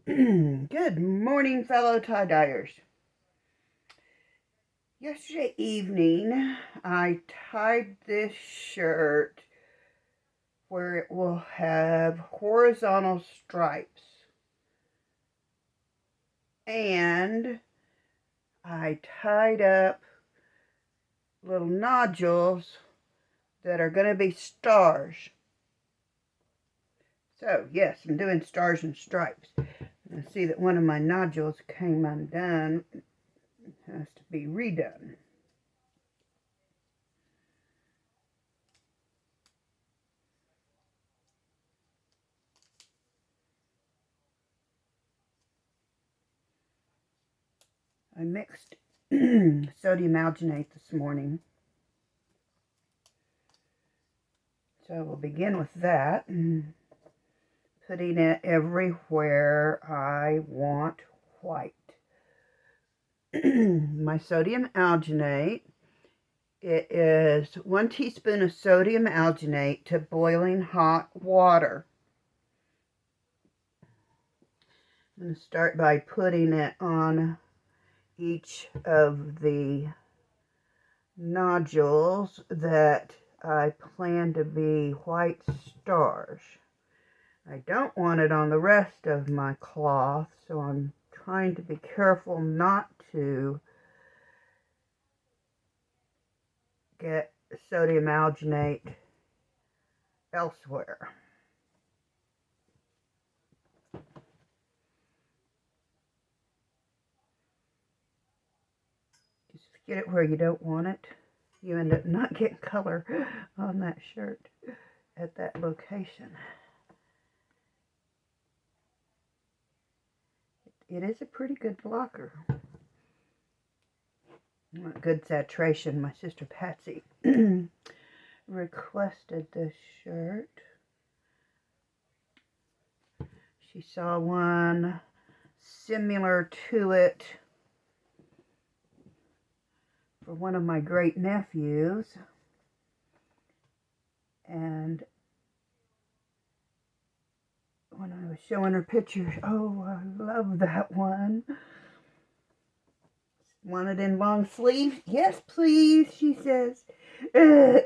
Good morning, fellow tie-dyers. Yesterday evening, I tied this shirt where it will have horizontal stripes. And I tied up little nodules that are going to be stars. So, yes, I'm doing stars and stripes. I see that one of my nodules came undone. It has to be redone. I mixed sodium alginate this morning. So we'll begin with that. Putting it everywhere I want white. My sodium alginate, it is 1 teaspoon of sodium alginate to boiling hot water. I'm going to start by putting it on each of the nodules that I plan to be white stars. I don't want it on the rest of my cloth, so I'm trying to be careful not to get sodium alginate elsewhere. Just get it where you don't want it. You end up not getting color on that shirt at that location. It is a pretty good blocker. Good saturation. My sister Patsy requested this shirt. She saw one similar to it for one of my great nephews, and when I was showing her pictures, oh, I love that one. Want it in long sleeve? Yes, please, she says. Taken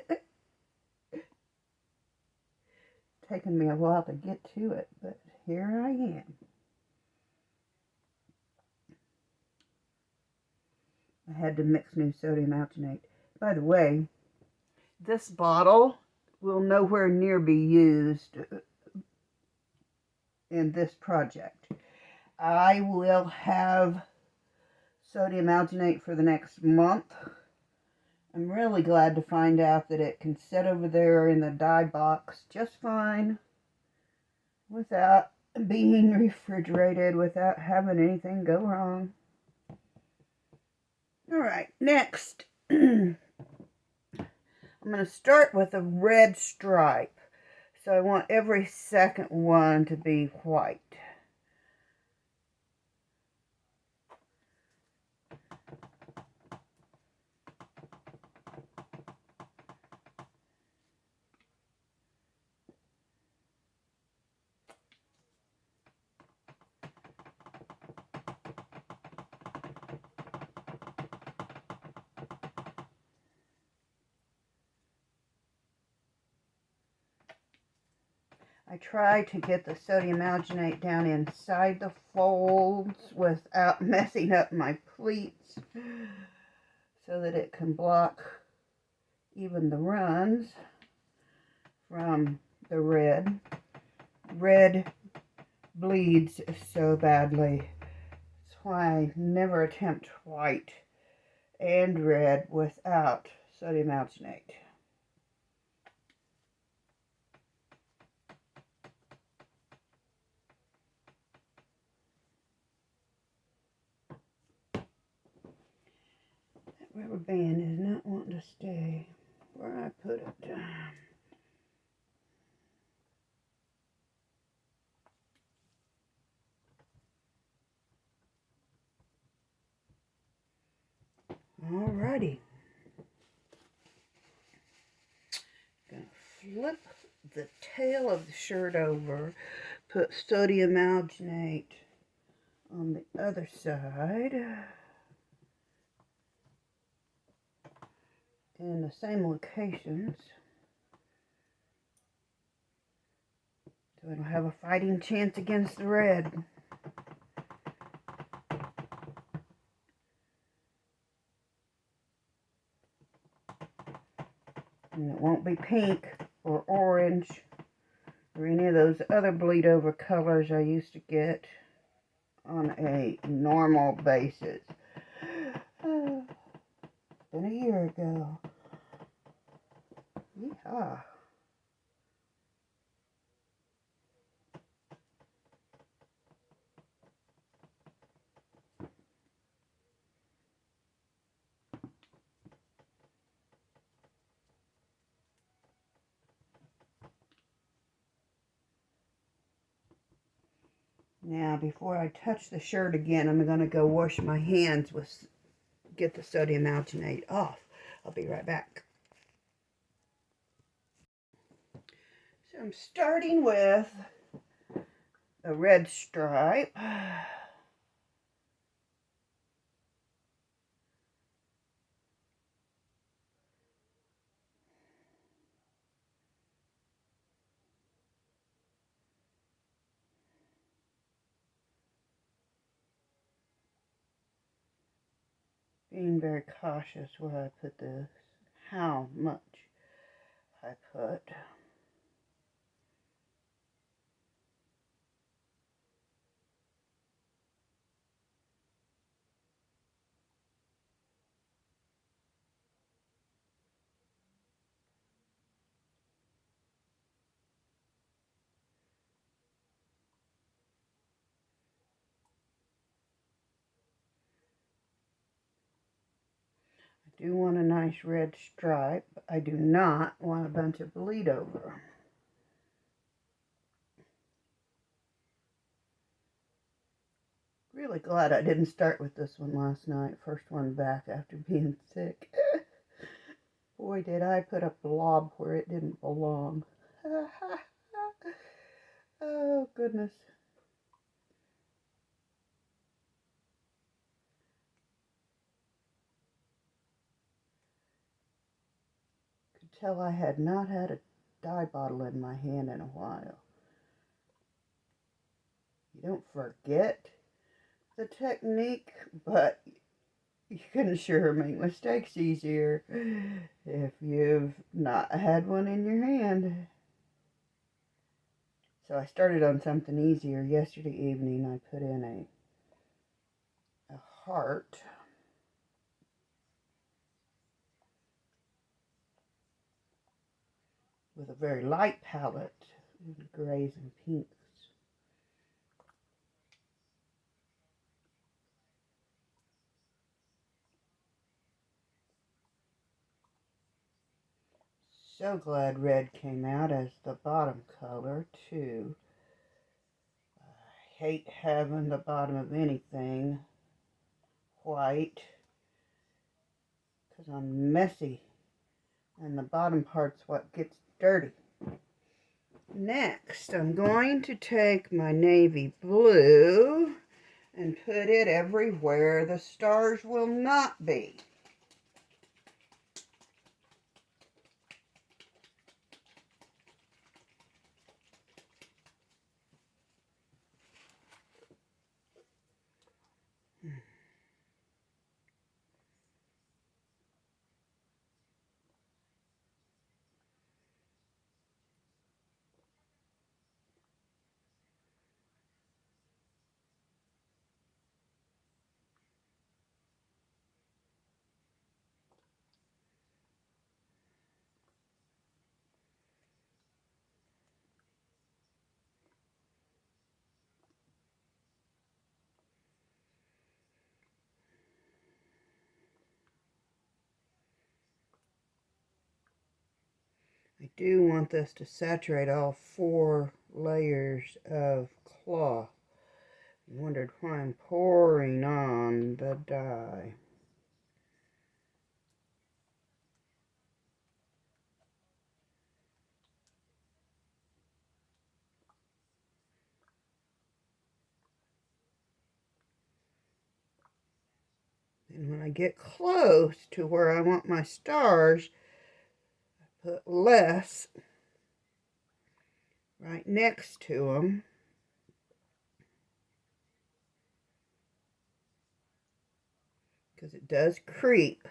me a while to get to it, but here I am. I had to mix new sodium alginate. By the way, this bottle will nowhere near be used in this project. I will have sodium alginate for the next month. I'm really glad to find out that it can sit over there in the dye box just fine without being refrigerated, without having anything go wrong. Alright, next, I'm going to start with a red stripe. So I want every second one to be white. I try to get the sodium alginate down inside the folds without messing up my pleats so that it can block even the runs from the red. Red bleeds so badly. That's why I never attempt white and red without sodium alginate. That rubber band is not wanting to stay where I put it. Alrighty. Gonna flip the tail of the shirt over, put sodium alginate on the other side in the same locations. So it'll have a fighting chance against the red. And it won't be pink or orange or any of those other bleed over colors I used to get on a normal basis. It's been a year ago. Yeehaw. Now, before I touch the shirt again, I'm going to go wash my hands with, get the sodium alginate off. I'll be right back. So I'm starting with a red stripe. Being very cautious where I put this, how much I put. I do want a nice red stripe. I do not want a bunch of bleed over. Really glad I didn't start with this one last night. First one back after being sick. Boy, did I put a blob where it didn't belong. Oh, goodness. Could tell I had not had a dye bottle in my hand in a while. You don't forget the technique, but you can sure make mistakes easier if you've not had one in your hand. So I started on something easier. Yesterday evening I put in a heart. With a very light palette, grays and pinks. So glad red came out as the bottom color too. I hate having the bottom of anything white because I'm messy and the bottom part's what gets dirty. Next, I'm going to take my navy blue and put it everywhere the stars will not be. I do want this to saturate all 4 layers of cloth. I wondered why I'm pouring on the dye. And when I get close to where I want my stars, I put less right next to them. Because it does creep.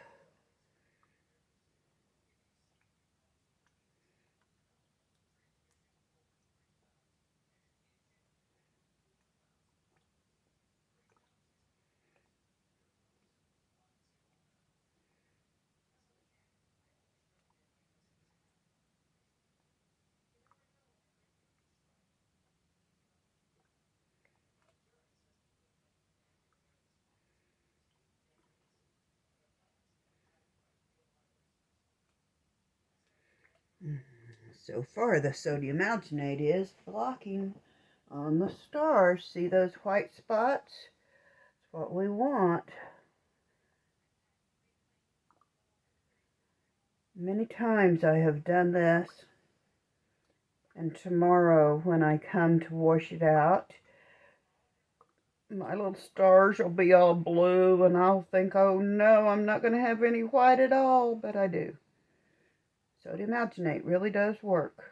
So far, the sodium alginate is blocking on the stars. See those white spots? That's what we want. Many times I have done this, and tomorrow when I come to wash it out, my little stars will be all blue, and I'll think, oh no, I'm not going to have any white at all, but I do. Sodium alginate really does work.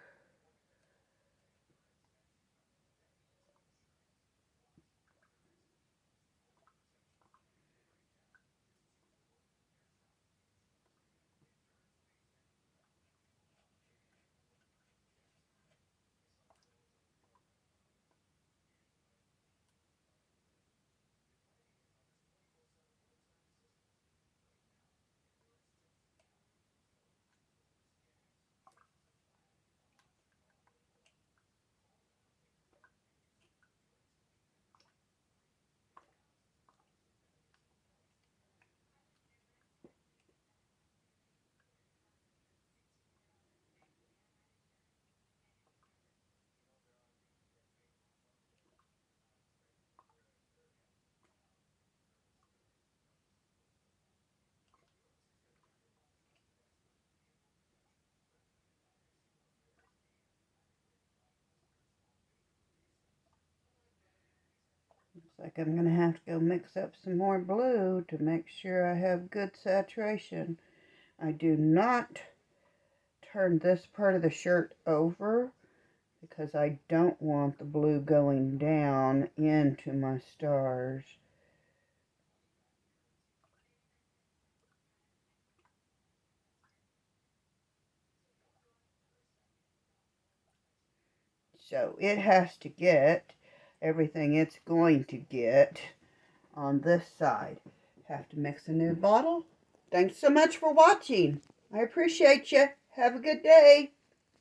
Looks like I'm going to have to go mix up some more blue to make sure I have good saturation. I do not turn this part of the shirt over because I don't want the blue going down into my stars. So it has to get everything it's going to get on this side. Have to mix a new bottle. Thanks so much for watching. I appreciate you. Have a good day.